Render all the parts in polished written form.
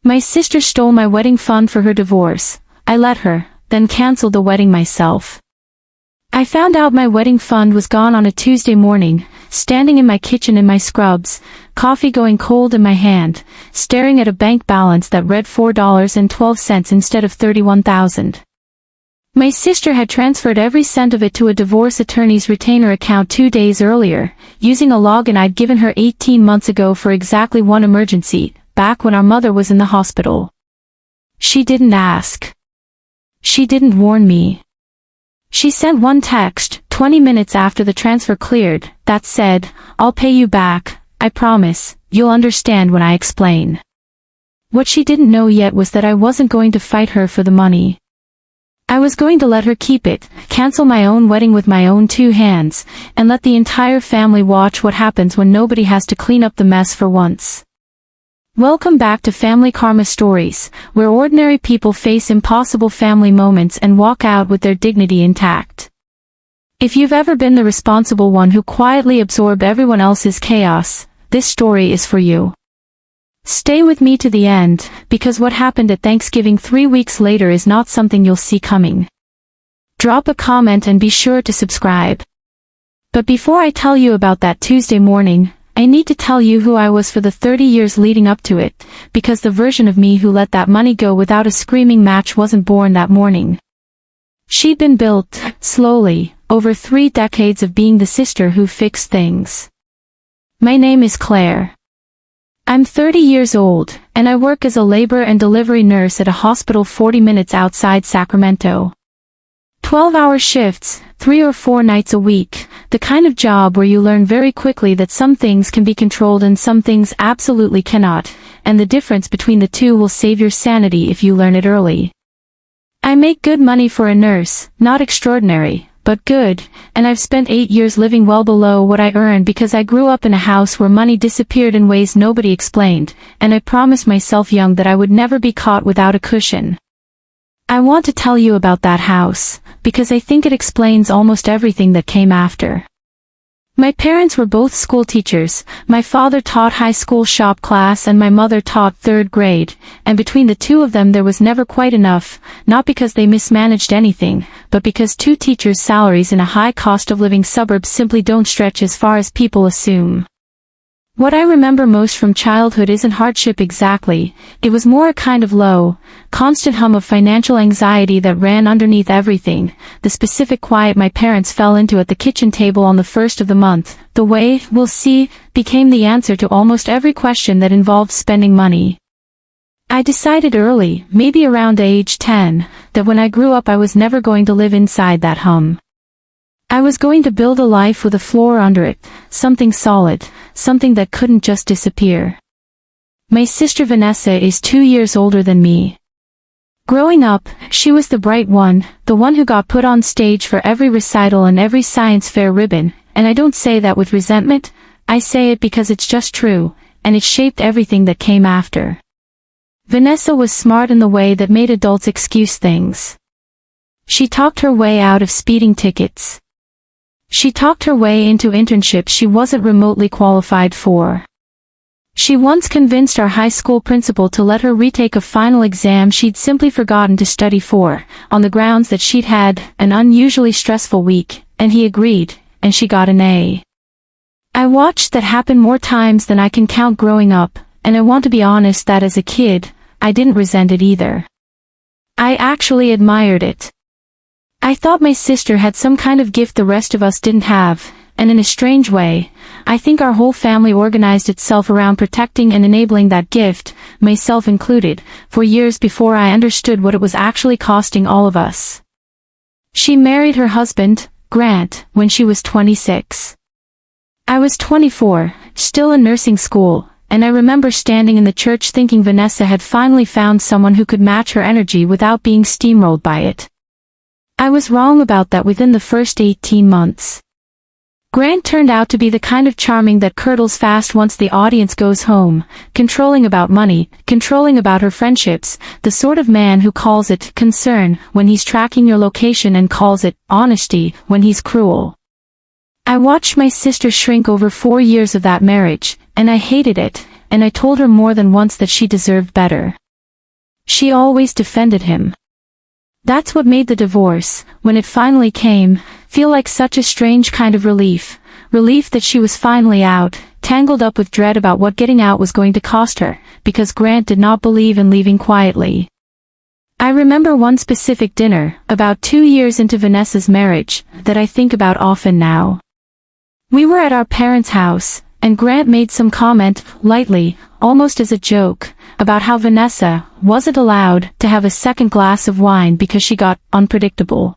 My sister stole my wedding fund for her divorce. I let her, then canceled the wedding myself. I found out my wedding fund was gone on a Tuesday morning, standing in my kitchen in my scrubs, coffee going cold in my hand, staring at a bank balance that read $4.12 instead of $31,000. My sister had transferred every cent of it to a divorce attorney's retainer account 2 days earlier, using a login I'd given her 18 months ago for exactly one emergency, back when our mother was in the hospital. She didn't ask. She didn't warn me. She sent one text, 20 minutes after the transfer cleared, that said, "I'll pay you back, I promise, you'll understand when I explain." What she didn't know yet was that I wasn't going to fight her for the money. I was going to let her keep it, cancel my own wedding with my own 2 hands, and let the entire family watch what happens when nobody has to clean up the mess for once. Welcome back to Family Karma Stories, where ordinary people face impossible family moments and walk out with their dignity intact. If you've ever been the responsible one who quietly absorbed everyone else's chaos, this story is for you. Stay with me to the end, because what happened at Thanksgiving 3 weeks later is not something you'll see coming. Drop a comment and be sure to subscribe. But before I tell you about that Tuesday morning, I need to tell you who I was for the 30 years leading up to it, because the version of me who let that money go without a screaming match wasn't born that morning. She'd been built, slowly, over 3 decades of being the sister who fixed things. My name is Claire. I'm 30 years old, and I work as a labor and delivery nurse at a hospital 40 minutes outside Sacramento. 12-hour shifts, 3 or 4 nights a week, the kind of job where you learn very quickly that some things can be controlled and some things absolutely cannot, and the difference between the two will save your sanity if you learn it early. I make good money for a nurse, not extraordinary, but good, and I've spent 8 years living well below what I earned because I grew up in a house where money disappeared in ways nobody explained, and I promised myself young that I would never be caught without a cushion. I want to tell you about that house, because I think it explains almost everything that came after. My parents were both school teachers. My father taught high school shop class and my mother taught 3rd grade, and between the two of them there was never quite enough, not because they mismanaged anything, but because 2 teachers' salaries in a high cost of living suburb simply don't stretch as far as people assume. What I remember most from childhood isn't hardship exactly, it was more a kind of low, constant hum of financial anxiety that ran underneath everything, the specific quiet my parents fell into at the kitchen table on the 1st of the month, the way, "we'll see," became the answer to almost every question that involved spending money. I decided early, maybe around age 10, that when I grew up I was never going to live inside that hum. I was going to build a life with a floor under it, something solid, something that couldn't just disappear. My sister Vanessa is 2 years older than me. Growing up, she was the bright one, the one who got put on stage for every recital and every science fair ribbon, and I don't say that with resentment, I say it because it's just true, and it shaped everything that came after. Vanessa was smart in the way that made adults excuse things. She talked her way out of speeding tickets. She talked her way into internships she wasn't remotely qualified for. She once convinced our high school principal to let her retake a final exam she'd simply forgotten to study for, on the grounds that she'd had an unusually stressful week, and he agreed, and she got an A. I watched that happen more times than I can count growing up, and I want to be honest that as a kid, I didn't resent it either. I actually admired it. I thought my sister had some kind of gift the rest of us didn't have, and in a strange way, I think our whole family organized itself around protecting and enabling that gift, myself included, for years before I understood what it was actually costing all of us. She married her husband, Grant, when she was 26. I was 24, still in nursing school, and I remember standing in the church thinking Vanessa had finally found someone who could match her energy without being steamrolled by it. I was wrong about that within the first 18 months. Grant turned out to be the kind of charming that curdles fast once the audience goes home, controlling about money, controlling about her friendships, the sort of man who calls it concern when he's tracking your location and calls it honesty when he's cruel. I watched my sister shrink over 4 years of that marriage, and I hated it, and I told her more than once that she deserved better. She always defended him. That's what made the divorce, when it finally came, feel like such a strange kind of relief. Relief that she was finally out, tangled up with dread about what getting out was going to cost her, because Grant did not believe in leaving quietly. I remember one specific dinner, about 2 years into Vanessa's marriage, that I think about often now. We were at our parents' house, and Grant made some comment, lightly, almost as a joke, about how Vanessa wasn't allowed to have a second glass of wine because she got unpredictable.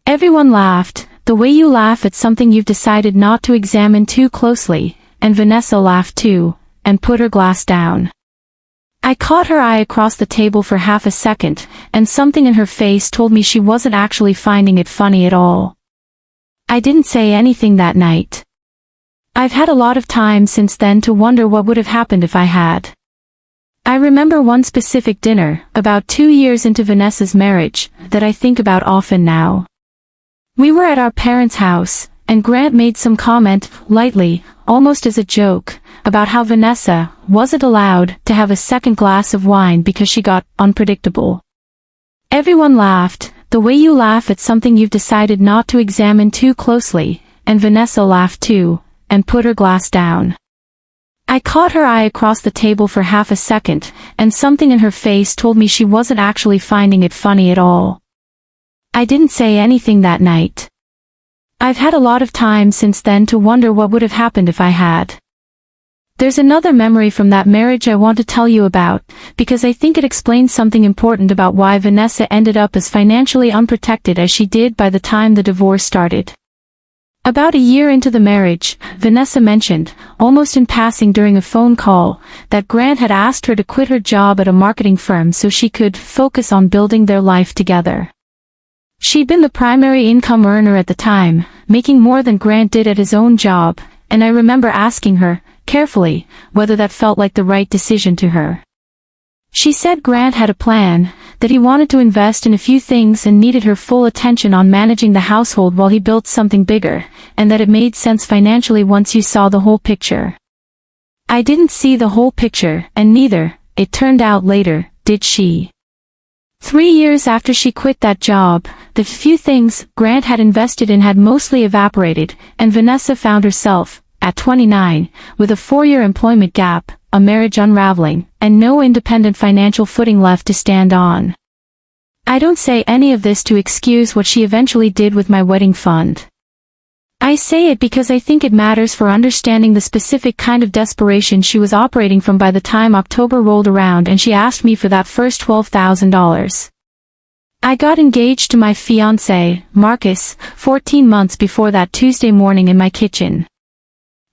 Everyone laughed, the way you laugh at something you've decided not to examine too closely, and Vanessa laughed too, and put her glass down. I caught her eye across the table for half a second, and something in her face told me she wasn't actually finding it funny at all. I didn't say anything that night. I've had a lot of time since then to wonder what would have happened if I had. I remember one specific dinner, about 2 years into Vanessa's marriage, that I think about often now. We were at our parents' house, and Grant made some comment, lightly, almost as a joke, about how Vanessa wasn't allowed to have a second glass of wine because she got unpredictable. Everyone laughed, the way you laugh at something you've decided not to examine too closely, and Vanessa laughed too, and put her glass down. I caught her eye across the table for half a second, and something in her face told me she wasn't actually finding it funny at all. I didn't say anything that night. I've had a lot of time since then to wonder what would have happened if I had. There's another memory from that marriage I want to tell you about, because I think it explains something important about why Vanessa ended up as financially unprotected as she did by the time the divorce started. About a year into the marriage, Vanessa mentioned, almost in passing during a phone call, that Grant had asked her to quit her job at a marketing firm so she could focus on building their life together. She'd been the primary income earner at the time, making more than Grant did at his own job, and I remember asking her, carefully, whether that felt like the right decision to her. She said Grant had a plan, that he wanted to invest in a few things and needed her full attention on managing the household while he built something bigger, and that it made sense financially once you saw the whole picture. I didn't see the whole picture, and neither, it turned out later, did she. 3 years after she quit that job, the few things Grant had invested in had mostly evaporated, and Vanessa found herself, at 29, with a 4-year employment gap, a marriage unraveling, and no independent financial footing left to stand on. I don't say any of this to excuse what she eventually did with my wedding fund. I say it because I think it matters for understanding the specific kind of desperation she was operating from by the time October rolled around and she asked me for that first $12,000. I got engaged to my fiancé, Marcus, 14 months before that Tuesday morning in my kitchen.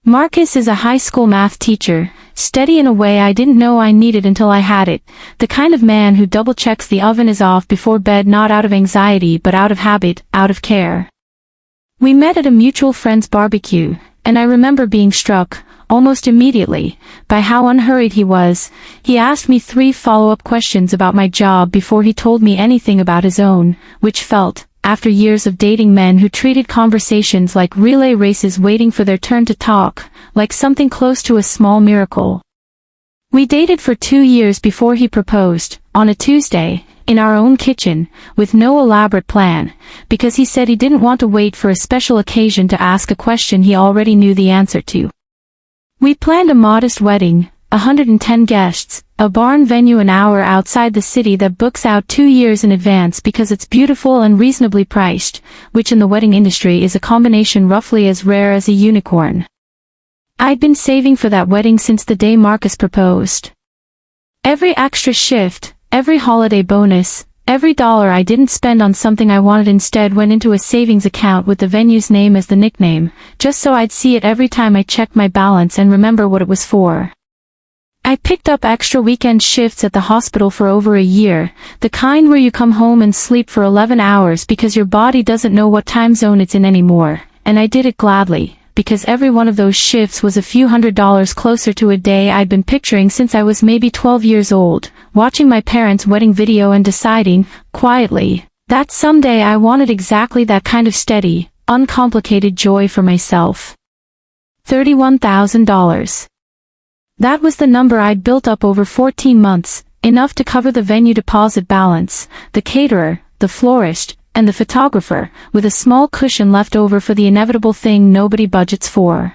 Marcus is a high school math teacher, steady in a way I didn't know I needed until I had it, the kind of man who double-checks the oven is off before bed, not out of anxiety but out of habit, out of care. We met at a mutual friend's barbecue, and I remember being struck, almost immediately, by how unhurried he was. He asked me 3 follow-up questions about my job before he told me anything about his own, which felt, after years of dating men who treated conversations like relay races waiting for their turn to talk, like something close to a small miracle. We dated for 2 years before he proposed, on a Tuesday, in our own kitchen, with no elaborate plan, because he said he didn't want to wait for a special occasion to ask a question he already knew the answer to. We planned a modest wedding, 110 guests, a barn venue an hour outside the city that books out 2 years in advance because it's beautiful and reasonably priced, which in the wedding industry is a combination roughly as rare as a unicorn. I'd been saving for that wedding since the day Marcus proposed. Every extra shift, every holiday bonus, every dollar I didn't spend on something I wanted instead went into a savings account with the venue's name as the nickname, just so I'd see it every time I checked my balance and remember what it was for. I picked up extra weekend shifts at the hospital for over a year, the kind where you come home and sleep for 11 hours because your body doesn't know what time zone it's in anymore, and I did it gladly, because every one of those shifts was a few $100s closer to a day I'd been picturing since I was maybe 12 years old, watching my parents' wedding video and deciding, quietly, that someday I wanted exactly that kind of steady, uncomplicated joy for myself. $31,000. That was the number I'd built up over 14 months, enough to cover the venue deposit balance, the caterer, the florist, and the photographer, with a small cushion left over for the inevitable thing nobody budgets for.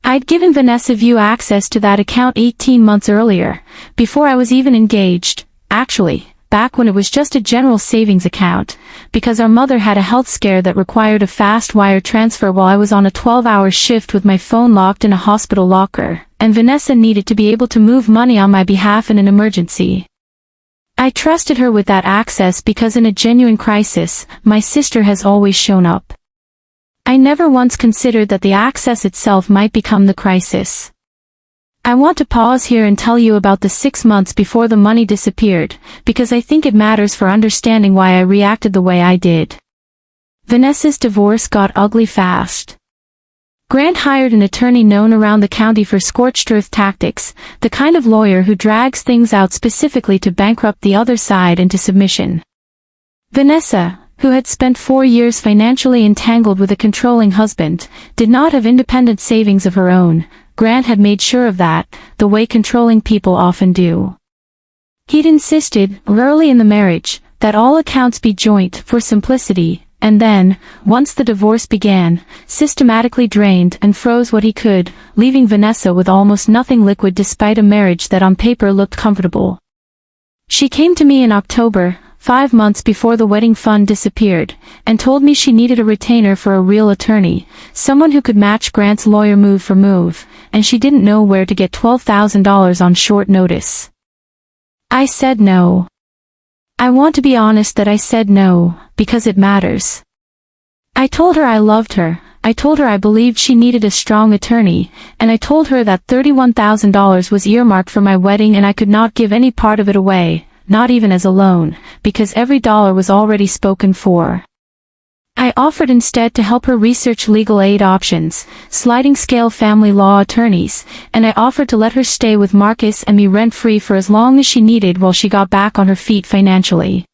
I'd given Vanessa View access to that account 18 months earlier, before I was even engaged, actually, back when it was just a general savings account, because our mother had a health scare that required a fast wire transfer while I was on a 12-hour shift with my phone locked in a hospital locker, and Vanessa needed to be able to move money on my behalf in an emergency. I trusted her with that access because in a genuine crisis, my sister has always shown up. I never once considered that the access itself might become the crisis. I want to pause here and tell you about the 6 months before the money disappeared, because I think it matters for understanding why I reacted the way I did. Vanessa's divorce got ugly fast. Grant hired an attorney known around the county for scorched earth tactics, the kind of lawyer who drags things out specifically to bankrupt the other side into submission. Vanessa, who had spent 4 years financially entangled with a controlling husband, did not have independent savings of her own. Grant had made sure of that, the way controlling people often do. He'd insisted, early in the marriage, that all accounts be joint for simplicity, and then, once the divorce began, systematically drained and froze what he could, leaving Vanessa with almost nothing liquid despite a marriage that on paper looked comfortable. She came to me in October, 5 months before the wedding fund disappeared, and told me she needed a retainer for a real attorney, someone who could match Grant's lawyer move for move, and she didn't know where to get $12,000 on short notice. I said no. I want to be honest that I said no, because it matters. I told her I loved her, I told her I believed she needed a strong attorney, and I told her that $31,000 was earmarked for my wedding and I could not give any part of it away, not even as a loan, because every dollar was already spoken for. I offered instead to help her research legal aid options, sliding scale family law attorneys, and I offered to let her stay with Marcus and me rent-free for as long as she needed while she got back on her feet financially.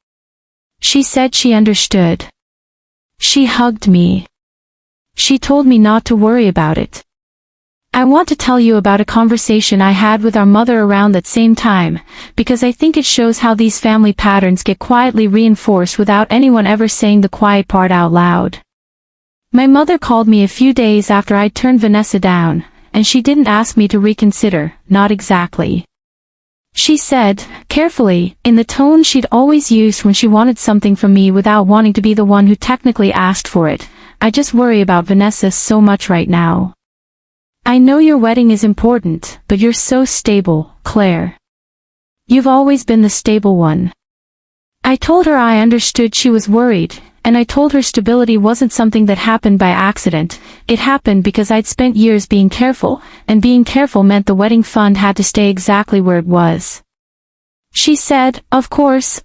She said she understood. She hugged me. She told me not to worry about it. I want to tell you about a conversation I had with our mother around that same time, because I think it shows how these family patterns get quietly reinforced without anyone ever saying the quiet part out loud. My mother called me a few days after I'd turned Vanessa down, and she didn't ask me to reconsider, not exactly. She said, carefully, in the tone she'd always used when she wanted something from me without wanting to be the one who technically asked for it, I just worry about Vanessa so much right now. I know your wedding is important, but you're so stable, Claire. You've always been the stable one. I told her I understood she was worried, and I told her stability wasn't something that happened by accident, it happened because I'd spent years being careful, and being careful meant the wedding fund had to stay exactly where it was. She said, of course,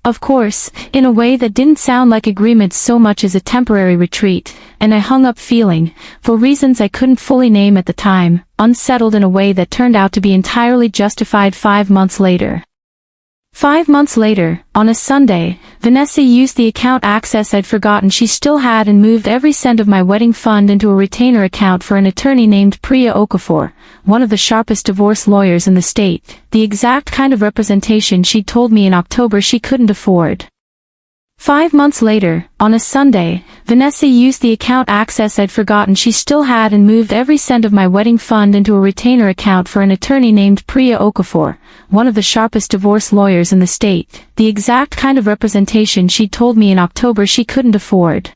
in a way that didn't sound like agreement so much as a temporary retreat, and I hung up feeling, for reasons I couldn't fully name at the time, unsettled in a way that turned out to be entirely justified 5 months later. 5 months later, on a Sunday, Vanessa used the account access I'd forgotten she still had and moved every cent of my wedding fund into a retainer account for an attorney named Priya Okafor, one of the sharpest divorce lawyers in the state, the exact kind of representation she'd told me in October she couldn't afford. 5 months later, on a Sunday, Vanessa used the account access I'd forgotten she still had and moved every cent of my wedding fund into a retainer account for an attorney named Priya Okafor, one of the sharpest divorce lawyers in the state, the exact kind of representation she'd told me in October she couldn't afford.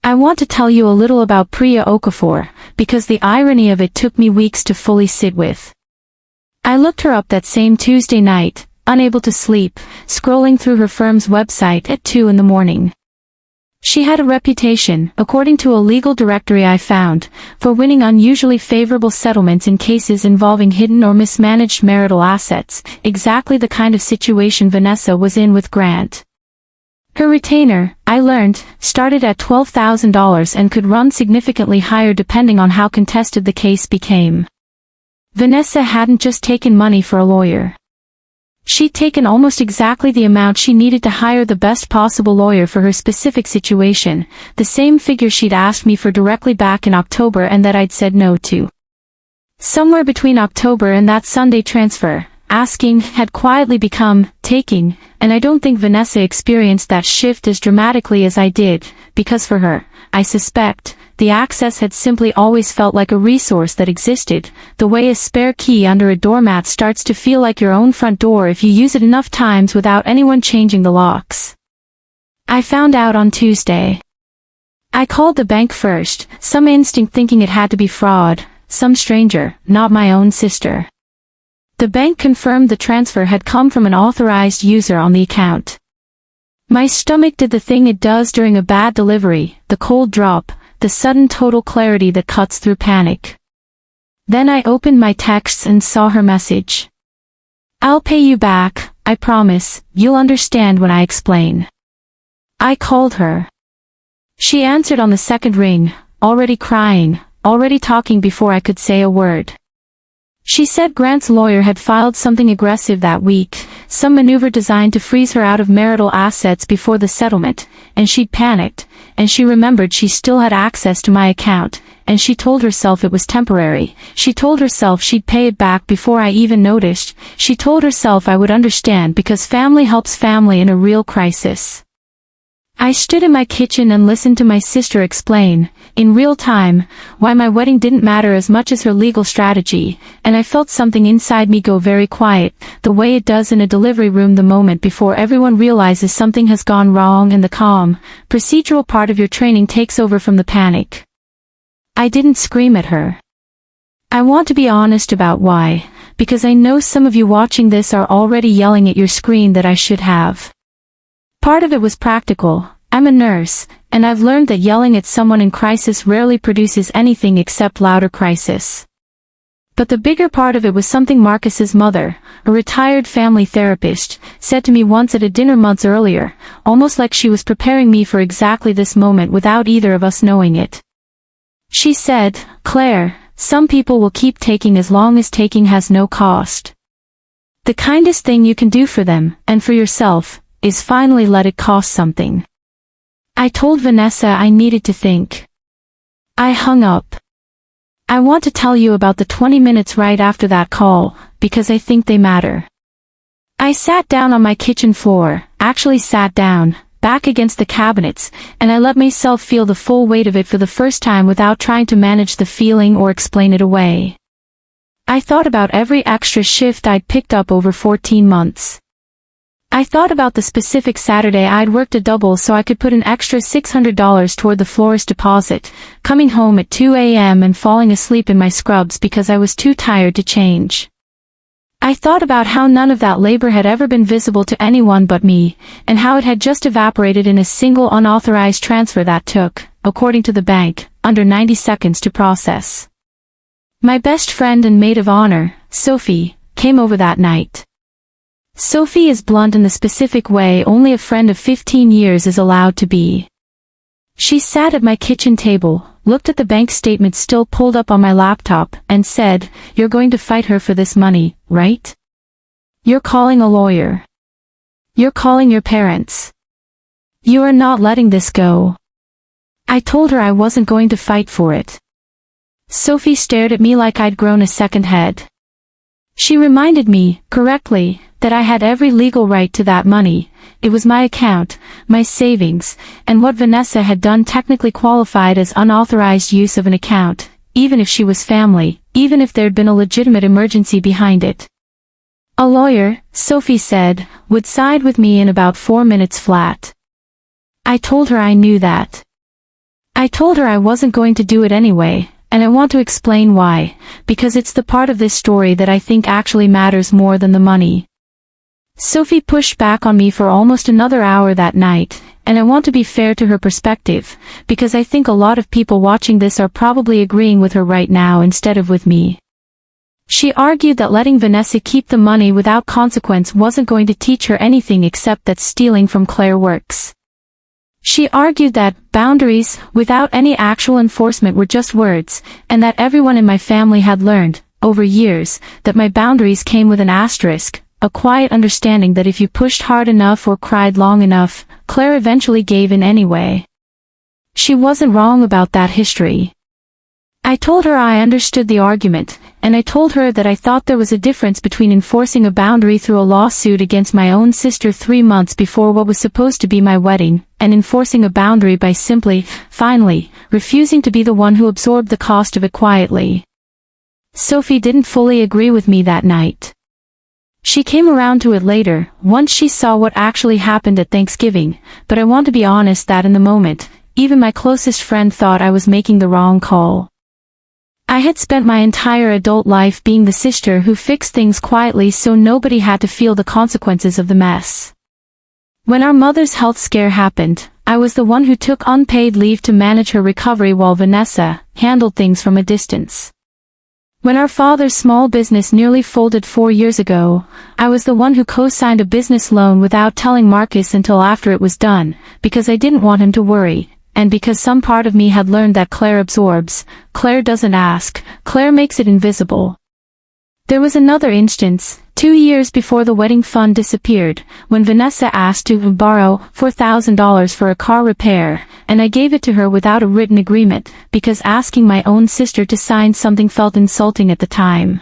I want to tell you a little about Priya Okafor, because the irony of it took me weeks to fully sit with. I looked her up that same Tuesday night, unable to sleep, scrolling through her firm's website at 2 in the morning. She had a reputation, according to a legal directory I found, for winning unusually favorable settlements in cases involving hidden or mismanaged marital assets, exactly the kind of situation Vanessa was in with Grant. Her retainer, I learned, started at $12,000 and could run significantly higher depending on how contested the case became. Vanessa hadn't just taken money for a lawyer. She'd taken almost exactly the amount she needed to hire the best possible lawyer for her specific situation, the same figure she'd asked me for directly back in October and that I'd said no to. Somewhere between October and that Sunday transfer, asking, had quietly become taking, and I don't think Vanessa experienced that shift as dramatically as I did, because for her, I suspect, the access had simply always felt like a resource that existed, the way a spare key under a doormat starts to feel like your own front door if you use it enough times without anyone changing the locks. I found out on Tuesday. I called the bank first, some instinct thinking it had to be fraud, some stranger, not my own sister. The bank confirmed the transfer had come from an authorized user on the account. My stomach did the thing it does during a bad delivery, the cold drop, the sudden total clarity that cuts through panic. Then I opened my texts and saw her message. "I'll pay you back, I promise, you'll understand when I explain." I called her. She answered on the second ring, already crying, already talking before I could say a word. She said Grant's lawyer had filed something aggressive that week, some maneuver designed to freeze her out of marital assets before the settlement, and she'd panicked, and she remembered she still had access to my account, and she told herself it was temporary. She told herself she'd pay it back before I even noticed. She told herself I would understand because family helps family in a real crisis. I stood in my kitchen and listened to my sister explain, in real time, why my wedding didn't matter as much as her legal strategy, and I felt something inside me go very quiet, the way it does in a delivery room the moment before everyone realizes something has gone wrong and the calm, procedural part of your training takes over from the panic. I didn't scream at her. I want to be honest about why, because I know some of you watching this are already yelling at your screen that I should have. Part of it was practical. I'm a nurse, and I've learned that yelling at someone in crisis rarely produces anything except louder crisis. But the bigger part of it was something Marcus's mother, a retired family therapist, said to me once at a dinner months earlier, almost like she was preparing me for exactly this moment without either of us knowing it. She said, "Claire, some people will keep taking as long as taking has no cost. The kindest thing you can do for them, and for yourself, is finally let it cost something." I told Vanessa I needed to think. I hung up. I want to tell you about the 20 minutes right after that call, because I think they matter. I sat down on my kitchen floor, actually sat down, back against the cabinets, and I let myself feel the full weight of it for the first time without trying to manage the feeling or explain it away. I thought about every extra shift I'd picked up over 14 months. I thought about the specific Saturday I'd worked a double so I could put an extra $600 toward the florist deposit, coming home at 2 a.m. and falling asleep in my scrubs because I was too tired to change. I thought about how none of that labor had ever been visible to anyone but me, and how it had just evaporated in a single unauthorized transfer that took, according to the bank, under 90 seconds to process. My best friend and maid of honor, Sophie, came over that night. Sophie is blunt in the specific way only a friend of 15 years is allowed to be. She sat at my kitchen table, looked at the bank statement still pulled up on my laptop, and said, "You're going to fight her for this money, right? You're calling a lawyer. You're calling your parents. You are not letting this go." I told her I wasn't going to fight for it. Sophie stared at me like I'd grown a second head. She reminded me, correctly, that I had every legal right to that money. It was my account, my savings, and what Vanessa had done technically qualified as unauthorized use of an account, even if she was family, even if there'd been a legitimate emergency behind it. A lawyer, Sophie said, would side with me in about 4 minutes flat. I told her I knew that. I told her I wasn't going to do it anyway, and I want to explain why, because it's the part of this story that I think actually matters more than the money. Sophie pushed back on me for almost another hour that night, and I want to be fair to her perspective, because I think a lot of people watching this are probably agreeing with her right now instead of with me. She argued that letting Vanessa keep the money without consequence wasn't going to teach her anything except that stealing from Claire works. She argued that boundaries, without any actual enforcement, were just words, and that everyone in my family had learned, over years, that my boundaries came with an asterisk, a quiet understanding that if you pushed hard enough or cried long enough, Claire eventually gave in anyway. She wasn't wrong about that history. I told her I understood the argument, and I told her that I thought there was a difference between enforcing a boundary through a lawsuit against my own sister 3 months before what was supposed to be my wedding, and enforcing a boundary by simply, finally, refusing to be the one who absorbed the cost of it quietly. Sophie didn't fully agree with me that night. She came around to it later, once she saw what actually happened at Thanksgiving, but I want to be honest that in the moment, even my closest friend thought I was making the wrong call. I had spent my entire adult life being the sister who fixed things quietly so nobody had to feel the consequences of the mess. When our mother's health scare happened, I was the one who took unpaid leave to manage her recovery while Vanessa handled things from a distance. When our father's small business nearly folded 4 years ago, I was the one who co-signed a business loan without telling Marcus until after it was done, because I didn't want him to worry. And because some part of me had learned that Claire absorbs, Claire doesn't ask, Claire makes it invisible. There was another instance, 2 years before the wedding fund disappeared, when Vanessa asked to borrow $4,000 for a car repair, and I gave it to her without a written agreement, because asking my own sister to sign something felt insulting at the time.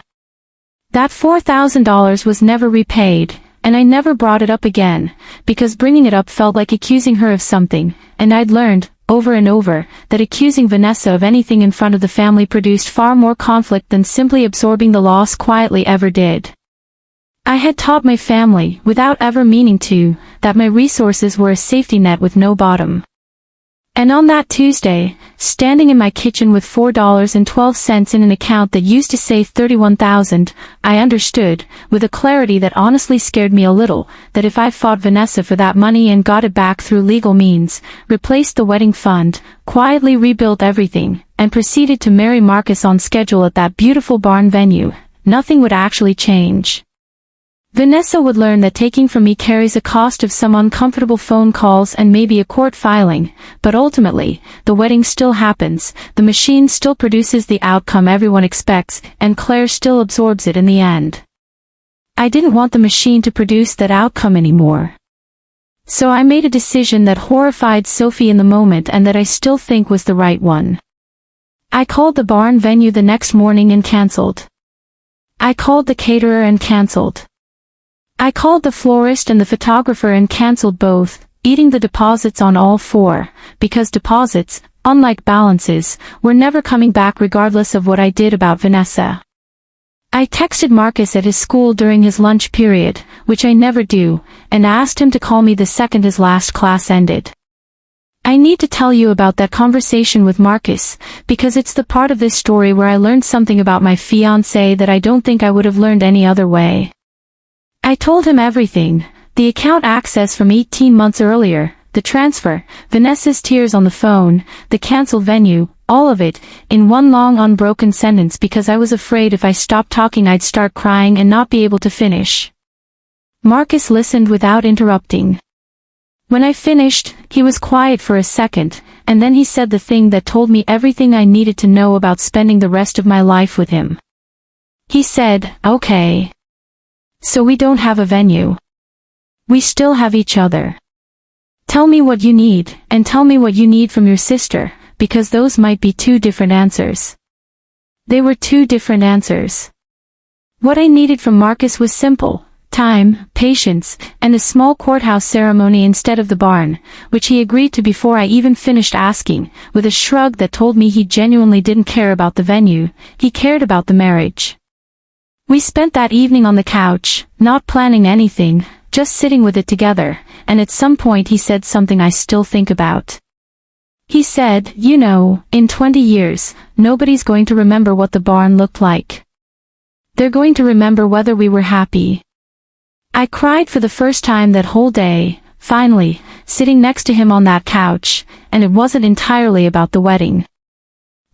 That $4,000 was never repaid, and I never brought it up again, because bringing it up felt like accusing her of something, and I'd learned, over and over, that accusing Vanessa of anything in front of the family produced far more conflict than simply absorbing the loss quietly ever did. I had taught my family, without ever meaning to, that my resources were a safety net with no bottom. And on that Tuesday, standing in my kitchen with $4.12 in an account that used to say $31,000, I understood, with a clarity that honestly scared me a little, that if I fought Vanessa for that money and got it back through legal means, replaced the wedding fund, quietly rebuilt everything, and proceeded to marry Marcus on schedule at that beautiful barn venue, nothing would actually change. Vanessa would learn that taking from me carries a cost of some uncomfortable phone calls and maybe a court filing, but ultimately, the wedding still happens, the machine still produces the outcome everyone expects, and Claire still absorbs it in the end. I didn't want the machine to produce that outcome anymore. So I made a decision that horrified Sophie in the moment and that I still think was the right one. I called the barn venue the next morning and cancelled. I called the caterer and cancelled. I called the florist and the photographer and cancelled both, eating the deposits on all 4, because deposits, unlike balances, were never coming back regardless of what I did about Vanessa. I texted Marcus at his school during his lunch period, which I never do, and asked him to call me the second his last class ended. I need to tell you about that conversation with Marcus, because it's the part of this story where I learned something about my fiancé that I don't think I would have learned any other way. I told him everything, the account access from 18 months earlier, the transfer, Vanessa's tears on the phone, the cancelled venue, all of it, in one long unbroken sentence because I was afraid if I stopped talking I'd start crying and not be able to finish. Marcus listened without interrupting. When I finished, he was quiet for a second, and then he said the thing that told me everything I needed to know about spending the rest of my life with him. He said, "Okay. So we don't have a venue. We still have each other. Tell me what you need, and tell me what you need from your sister, because those might be 2 different answers." They were 2 different answers. What I needed from Marcus was simple: time, patience, and a small courthouse ceremony instead of the barn, which he agreed to before I even finished asking, with a shrug that told me he genuinely didn't care about the venue, he cared about the marriage. We spent that evening on the couch, not planning anything, just sitting with it together, and at some point he said something I still think about. He said, "You know, in 20 years, nobody's going to remember what the barn looked like. They're going to remember whether we were happy." I cried for the first time that whole day, finally, sitting next to him on that couch, and it wasn't entirely about the wedding.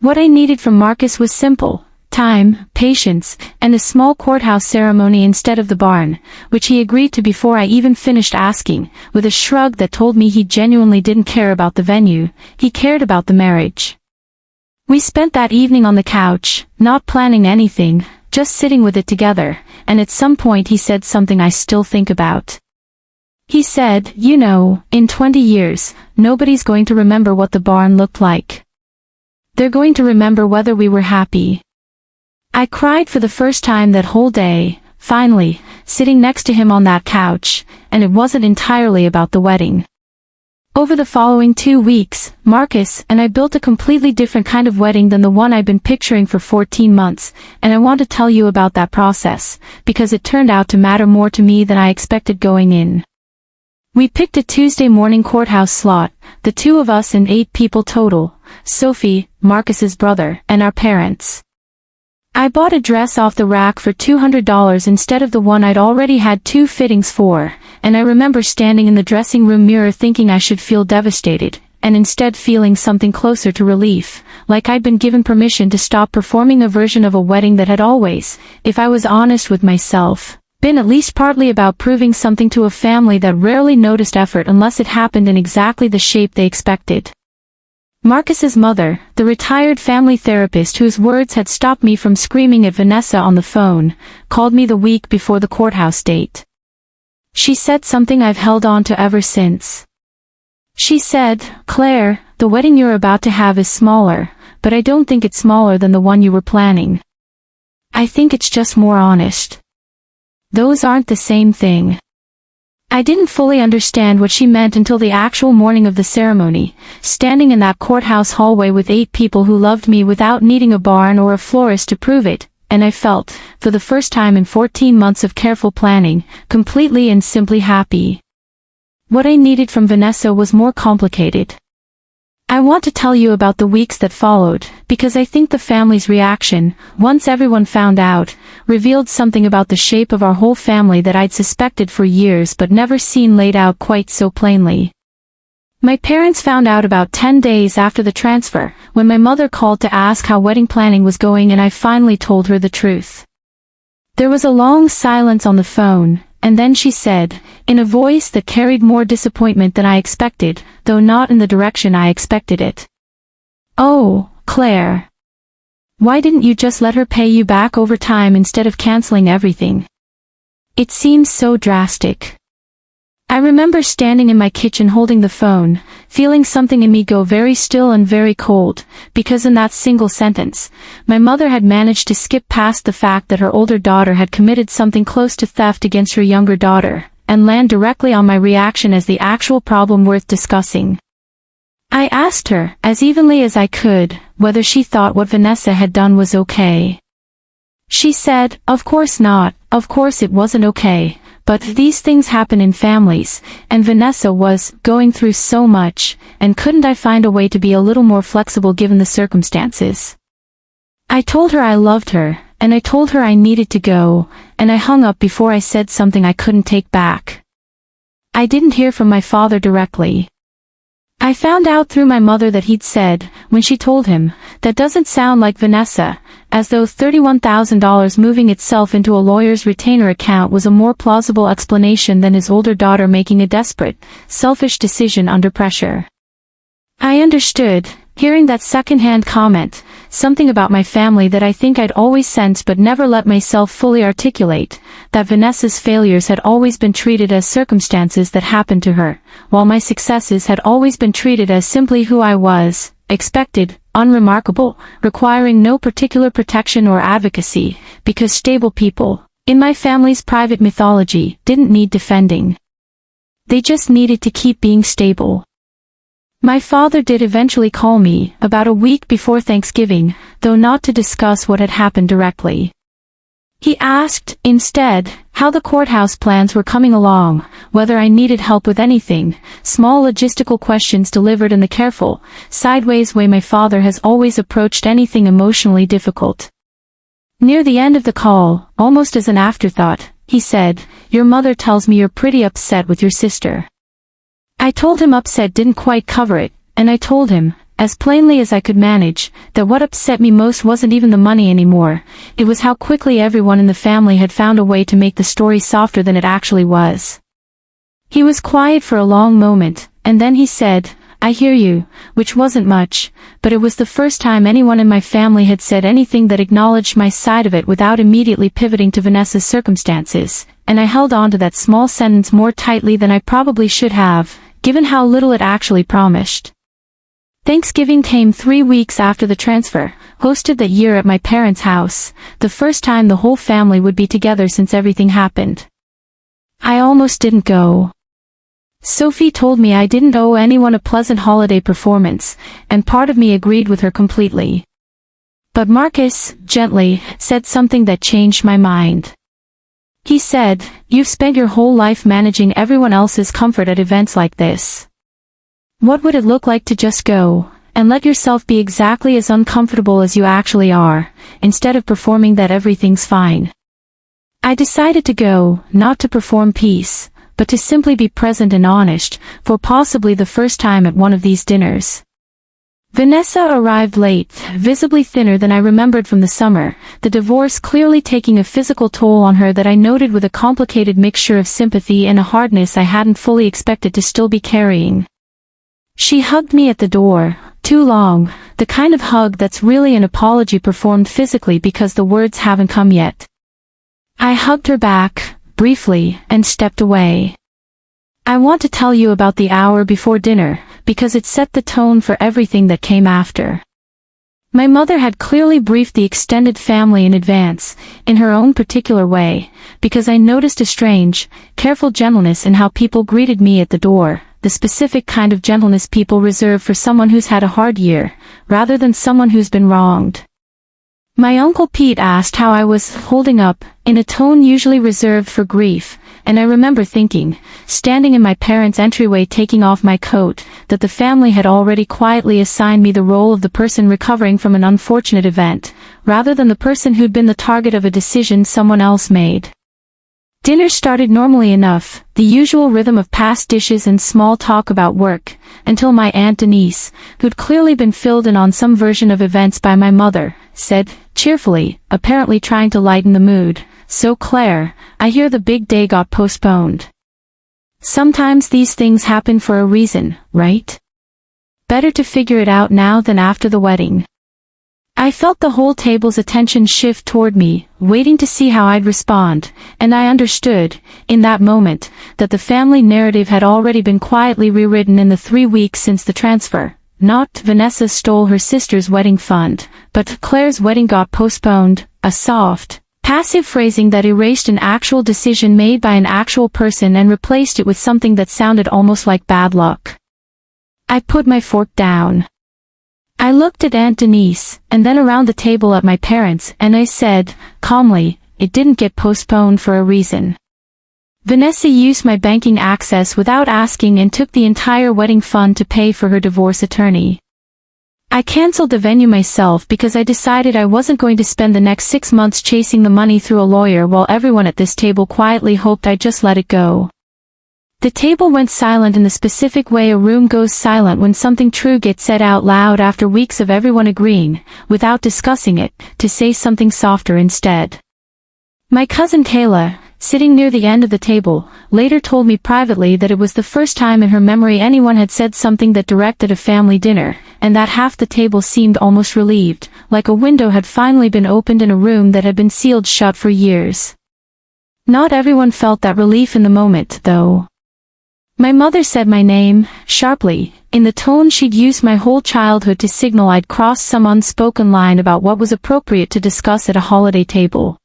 What I needed from Marcus was simple: time, patience, and a small courthouse ceremony instead of the barn, which he agreed to before I even finished asking, with a shrug that told me he genuinely didn't care about the venue, he cared about the marriage. We spent that evening on the couch, not planning anything, just sitting with it together, and at some point he said something I still think about. He said, "You know, in 20 years, nobody's going to remember what the barn looked like. They're going to remember whether we were happy. I cried for the first time that whole day, finally, sitting next to him on that couch, and it wasn't entirely about the wedding. Over the following 2 weeks, Marcus and I built a completely different kind of wedding than the one I'd been picturing for 14 months, and I want to tell you about that process, because it turned out to matter more to me than I expected going in. We picked a Tuesday morning courthouse slot, the two of us and 8 people total, Sophie, Marcus's brother, and our parents. I bought a dress off the rack for $200 instead of the one I'd already had 2 fittings for, and I remember standing in the dressing room mirror thinking I should feel devastated, and instead feeling something closer to relief, like I'd been given permission to stop performing a version of a wedding that had always, if I was honest with myself, been at least partly about proving something to a family that rarely noticed effort unless it happened in exactly the shape they expected. Marcus's mother, the retired family therapist whose words had stopped me from screaming at Vanessa on the phone, called me the week before the courthouse date. She said something I've held on to ever since. She said, "Claire, the wedding you're about to have is smaller, but I don't think it's smaller than the one you were planning. I think it's just more honest. Those aren't the same thing." I didn't fully understand what she meant until the actual morning of the ceremony, standing in that courthouse hallway with 8 people who loved me without needing a barn or a florist to prove it, and I felt, for the first time in 14 months of careful planning, completely and simply happy. What I needed from Vanessa was more complicated. I want to tell you about the weeks that followed, because I think the family's reaction, once everyone found out, revealed something about the shape of our whole family that I'd suspected for years but never seen laid out quite so plainly. My parents found out about 10 days after the transfer, when my mother called to ask how wedding planning was going, and I finally told her the truth. There was a long silence on the phone, and then she said, in a voice that carried more disappointment than I expected, though not in the direction I expected it. "Oh, Claire. Why didn't you just let her pay you back over time instead of canceling everything? It seems so drastic." I remember standing in my kitchen holding the phone, feeling something in me go very still and very cold, because in that single sentence, my mother had managed to skip past the fact that her older daughter had committed something close to theft against her younger daughter, and land directly on my reaction as the actual problem worth discussing. I asked her, as evenly as I could, whether she thought what Vanessa had done was okay. She said, "Of course not, of course it wasn't okay. But these things happen in families, and Vanessa was going through so much, and couldn't I find a way to be a little more flexible given the circumstances?" I told her I loved her, and I told her I needed to go, and I hung up before I said something I couldn't take back. I didn't hear from my father directly. I found out through my mother that he'd said, when she told him, "That doesn't sound like Vanessa," as though $31,000 moving itself into a lawyer's retainer account was a more plausible explanation than his older daughter making a desperate, selfish decision under pressure. I understood, hearing that second-hand comment, something about my family that I think I'd always sensed but never let myself fully articulate, that Vanessa's failures had always been treated as circumstances that happened to her, while my successes had always been treated as simply who I was, expected, unremarkable, requiring no particular protection or advocacy, because stable people, in my family's private mythology, didn't need defending. They just needed to keep being stable. My father did eventually call me, about a week before Thanksgiving, though not to discuss what had happened directly. He asked, instead, how the courthouse plans were coming along, whether I needed help with anything, small logistical questions delivered in the careful, sideways way my father has always approached anything emotionally difficult. Near the end of the call, almost as an afterthought, he said, "Your mother tells me you're pretty upset with your sister." I told him upset didn't quite cover it, and I told him, as plainly as I could manage, that what upset me most wasn't even the money anymore, it was how quickly everyone in the family had found a way to make the story softer than it actually was. He was quiet for a long moment, and then he said, "I hear you," which wasn't much, but it was the first time anyone in my family had said anything that acknowledged my side of it without immediately pivoting to Vanessa's circumstances, and I held on to that small sentence more tightly than I probably should have, given how little it actually promised. Thanksgiving came 3 weeks after the transfer, hosted that year at my parents' house, the first time the whole family would be together since everything happened. I almost didn't go. Sophie told me I didn't owe anyone a pleasant holiday performance, and part of me agreed with her completely. But Marcus, gently, said something that changed my mind. He said, "You've spent your whole life managing everyone else's comfort at events like this. What would it look like to just go, and let yourself be exactly as uncomfortable as you actually are, instead of performing that everything's fine?" I decided to go, not to perform peace, but to simply be present and honest, for possibly the first time at one of these dinners. Vanessa arrived late, visibly thinner than I remembered from the summer, the divorce clearly taking a physical toll on her that I noted with a complicated mixture of sympathy and a hardness I hadn't fully expected to still be carrying. She hugged me at the door, too long, the kind of hug that's really an apology performed physically because the words haven't come yet. I hugged her back, briefly, and stepped away. I want to tell you about the hour before dinner, because it set the tone for everything that came after. My mother had clearly briefed the extended family in advance, in her own particular way, because I noticed a strange, careful gentleness in how people greeted me at the door, the specific kind of gentleness people reserve for someone who's had a hard year, rather than someone who's been wronged. My Uncle Pete asked how I was holding up, in a tone usually reserved for grief, and I remember thinking, standing in my parents' entryway taking off my coat, that the family had already quietly assigned me the role of the person recovering from an unfortunate event, rather than the person who'd been the target of a decision someone else made. Dinner started normally enough, the usual rhythm of past dishes and small talk about work, until my Aunt Denise, who'd clearly been filled in on some version of events by my mother, said, cheerfully, apparently trying to lighten the mood, "So Claire, I hear the big day got postponed. Sometimes these things happen for a reason, right? Better to figure it out now than after the wedding." I felt the whole table's attention shift toward me, waiting to see how I'd respond, and I understood, in that moment, that the family narrative had already been quietly rewritten in the 3 weeks since the transfer. Not Vanessa stole her sister's wedding fund, but Claire's wedding got postponed, a soft, passive phrasing that erased an actual decision made by an actual person and replaced it with something that sounded almost like bad luck. I put my fork down. I looked at Aunt Denise, and then around the table at my parents, and I said, calmly, "It didn't get postponed for a reason. Vanessa used my banking access without asking and took the entire wedding fund to pay for her divorce attorney. I canceled the venue myself because I decided I wasn't going to spend the next 6 months chasing the money through a lawyer while everyone at this table quietly hoped I'd just let it go." The table went silent in the specific way a room goes silent when something true gets said out loud after weeks of everyone agreeing, without discussing it, to say something softer instead. My cousin Kayla, sitting near the end of the table, later told me privately that it was the first time in her memory anyone had said something that directed a family dinner, and that half the table seemed almost relieved, like a window had finally been opened in a room that had been sealed shut for years. Not everyone felt that relief in the moment, though. My mother said my name, sharply, in the tone she'd used my whole childhood to signal I'd crossed some unspoken line about what was appropriate to discuss at a holiday table.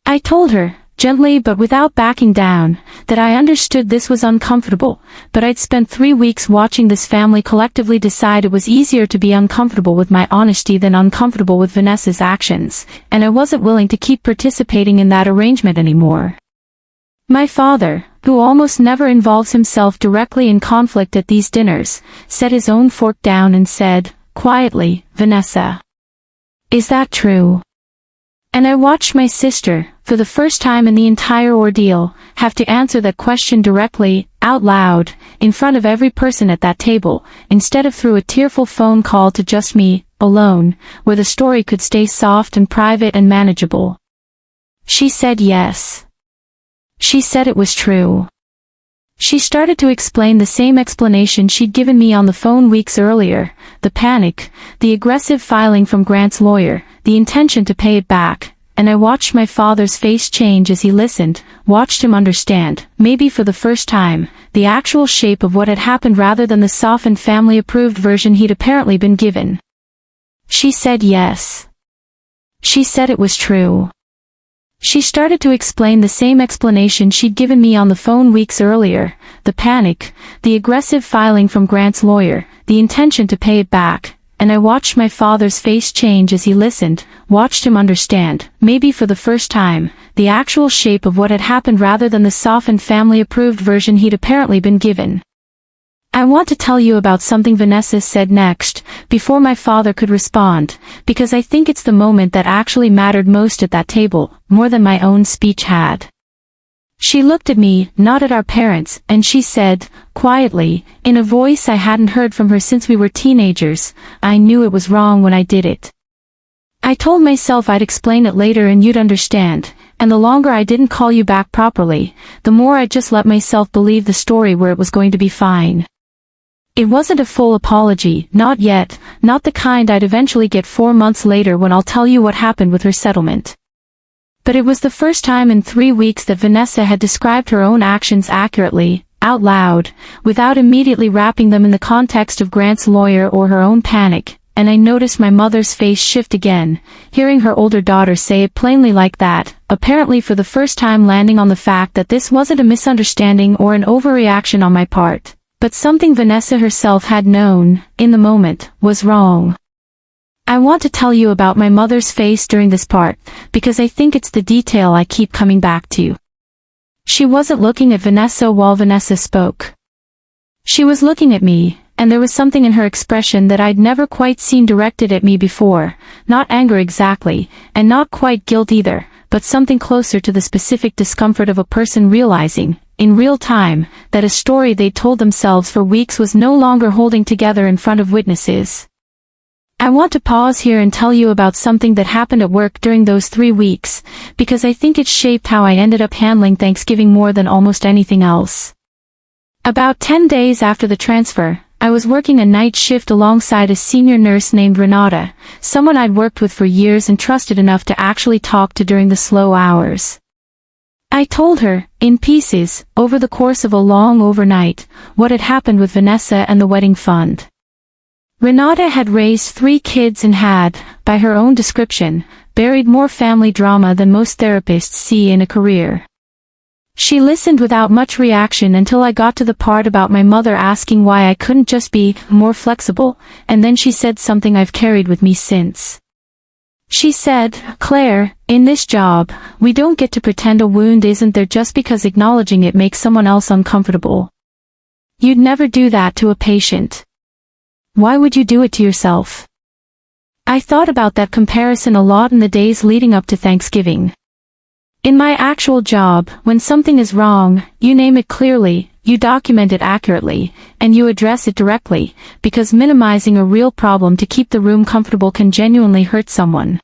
I told her, gently but without backing down, that I understood this was uncomfortable, but I'd spent 3 weeks watching this family collectively decide it was easier to be uncomfortable with my honesty than uncomfortable with Vanessa's actions, and I wasn't willing to keep participating in that arrangement anymore. My father, who almost never involves himself directly in conflict at these dinners, set his own fork down and said, quietly, "Vanessa, is that true?" And I watched my sister, for the first time in the entire ordeal, have to answer that question directly, out loud, in front of every person at that table, instead of through a tearful phone call to just me, alone, where the story could stay soft and private and manageable. She said yes. She said it was true. She started to explain the same explanation she'd given me on the phone weeks earlier, the panic, the aggressive filing from Grant's lawyer, the intention to pay it back, and I watched my father's face change as he listened, watched him understand, maybe for the first time, the actual shape of what had happened rather than the softened family-approved version he'd apparently been given. She said yes. She said it was true. She started to explain the same explanation she'd given me on the phone weeks earlier, the panic, the aggressive filing from Grant's lawyer, the intention to pay it back, and I watched my father's face change as he listened, watched him understand, maybe for the first time, the actual shape of what had happened rather than the softened family-approved version he'd apparently been given. I want to tell you about something Vanessa said next, before my father could respond, because I think it's the moment that actually mattered most at that table, more than my own speech had. She looked at me, not at our parents, and she said, quietly, in a voice I hadn't heard from her since we were teenagers, "I knew it was wrong when I did it. I told myself I'd explain it later and you'd understand, and the longer I didn't call you back properly, the more I just let myself believe the story where it was going to be fine." It wasn't a full apology, not yet, not the kind I'd eventually get 4 months later when I'll tell you what happened with her settlement. But it was the first time in 3 weeks that Vanessa had described her own actions accurately, out loud, without immediately wrapping them in the context of Grant's lawyer or her own panic, and I noticed my mother's face shift again, hearing her older daughter say it plainly like that, apparently for the first time landing on the fact that this wasn't a misunderstanding or an overreaction on my part, but something Vanessa herself had known, in the moment, was wrong. I want to tell you about my mother's face during this part, because I think it's the detail I keep coming back to. She wasn't looking at Vanessa while Vanessa spoke. She was looking at me, and there was something in her expression that I'd never quite seen directed at me before, not anger exactly, and not quite guilt either, but something closer to the specific discomfort of a person realizing, in real time, that a story they'd told themselves for weeks was no longer holding together in front of witnesses. I want to pause here and tell you about something that happened at work during those 3 weeks, because I think it shaped how I ended up handling Thanksgiving more than almost anything else. About 10 days after the transfer, I was working a night shift alongside a senior nurse named Renata, someone I'd worked with for years and trusted enough to actually talk to during the slow hours. I told her, in pieces, over the course of a long overnight, what had happened with Vanessa and the wedding fund. Renata had raised 3 kids and had, by her own description, buried more family drama than most therapists see in a career. She listened without much reaction until I got to the part about my mother asking why I couldn't just be more flexible, and then she said something I've carried with me since. She said, "Claire, in this job, we don't get to pretend a wound isn't there just because acknowledging it makes someone else uncomfortable. You'd never do that to a patient. Why would you do it to yourself?" I thought about that comparison a lot in the days leading up to Thanksgiving. In my actual job, when something is wrong, you name it clearly, you document it accurately, and you address it directly, because minimizing a real problem to keep the room comfortable can genuinely hurt someone.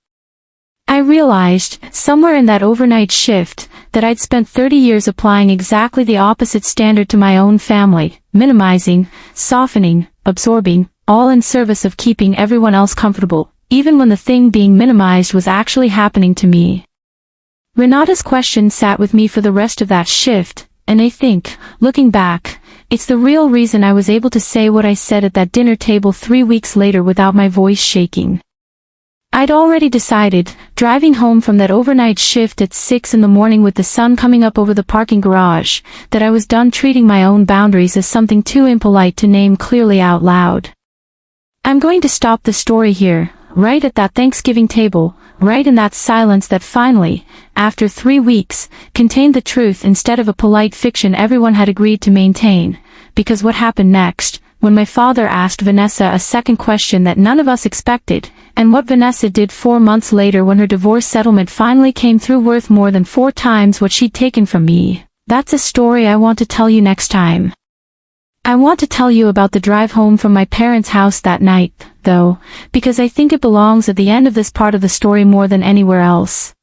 I realized, somewhere in that overnight shift, that I'd spent 30 years applying exactly the opposite standard to my own family, minimizing, softening, absorbing, all in service of keeping everyone else comfortable, even when the thing being minimized was actually happening to me. Renata's question sat with me for the rest of that shift, and I think, looking back, it's the real reason I was able to say what I said at that dinner table 3 weeks later without my voice shaking. I'd already decided, driving home from that overnight shift at 6 in the morning with the sun coming up over the parking garage, that I was done treating my own boundaries as something too impolite to name clearly out loud. I'm going to stop the story here, right at that Thanksgiving table, right in that silence that finally, after 3 weeks, contained the truth instead of a polite fiction everyone had agreed to maintain, because what happened next, when my father asked Vanessa a second question that none of us expected, and what Vanessa did 4 months later when her divorce settlement finally came through worth more than 4 times what she'd taken from me, that's a story I want to tell you next time. I want to tell you about the drive home from my parents' house that night, though, because I think it belongs at the end of this part of the story more than anywhere else.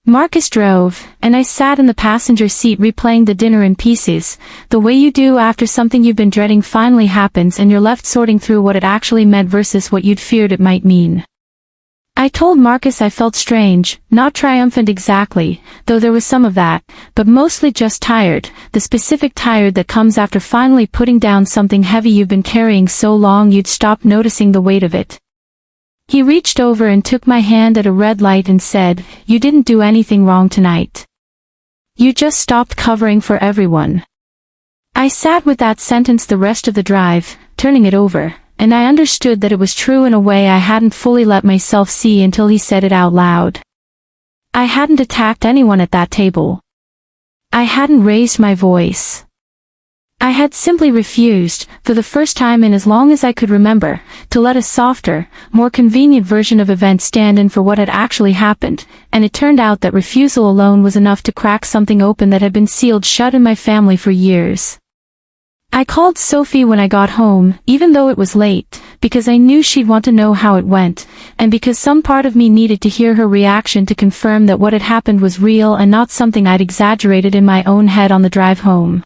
Marcus drove, and I sat in the passenger seat replaying the dinner in pieces, the way you do after something you've been dreading finally happens and you're left sorting through what it actually meant versus what you'd feared it might mean. I told Marcus I felt strange, not triumphant exactly, though there was some of that, but mostly just tired, the specific tired that comes after finally putting down something heavy you've been carrying so long you'd stop noticing the weight of it. He reached over and took my hand at a red light and said, "You didn't do anything wrong tonight. You just stopped covering for everyone." I sat with that sentence the rest of the drive, turning it over, and I understood that it was true in a way I hadn't fully let myself see until he said it out loud. I hadn't attacked anyone at that table. I hadn't raised my voice. I had simply refused, for the first time in as long as I could remember, to let a softer, more convenient version of events stand in for what had actually happened, and it turned out that refusal alone was enough to crack something open that had been sealed shut in my family for years. I called Sophie when I got home, even though it was late, because I knew she'd want to know how it went, and because some part of me needed to hear her reaction to confirm that what had happened was real and not something I'd exaggerated in my own head on the drive home.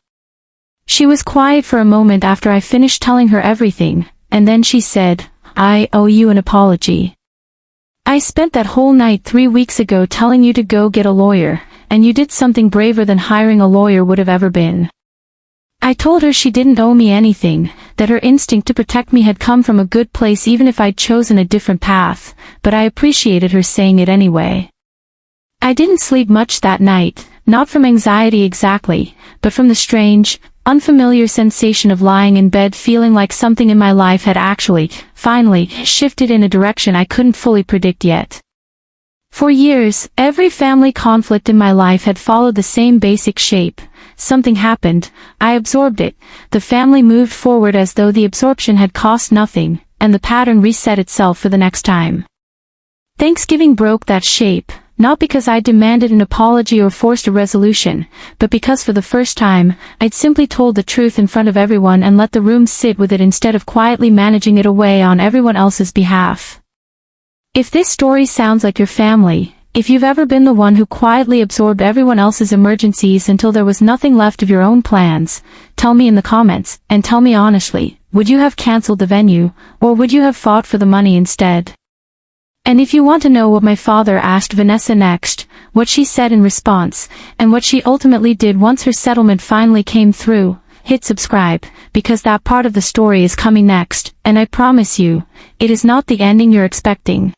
She was quiet for a moment after I finished telling her everything, and then she said, "I owe you an apology. I spent that whole night 3 weeks ago telling you to go get a lawyer, and you did something braver than hiring a lawyer would have ever been." I told her she didn't owe me anything, that her instinct to protect me had come from a good place even if I'd chosen a different path, but I appreciated her saying it anyway. I didn't sleep much that night, not from anxiety exactly, but from the strange, unfamiliar sensation of lying in bed feeling like something in my life had actually, finally, shifted in a direction I couldn't fully predict yet. For years, every family conflict in my life had followed the same basic shape. Something happened, I absorbed it, the family moved forward as though the absorption had cost nothing, and the pattern reset itself for the next time. Thanksgiving broke that shape, not because I demanded an apology or forced a resolution, but because for the first time, I'd simply told the truth in front of everyone and let the room sit with it instead of quietly managing it away on everyone else's behalf. If this story sounds like your family, if you've ever been the one who quietly absorbed everyone else's emergencies until there was nothing left of your own plans, tell me in the comments, and tell me honestly, would you have cancelled the venue, or would you have fought for the money instead? And if you want to know what my father asked Vanessa next, what she said in response, and what she ultimately did once her settlement finally came through, hit subscribe, because that part of the story is coming next, and I promise you, it is not the ending you're expecting.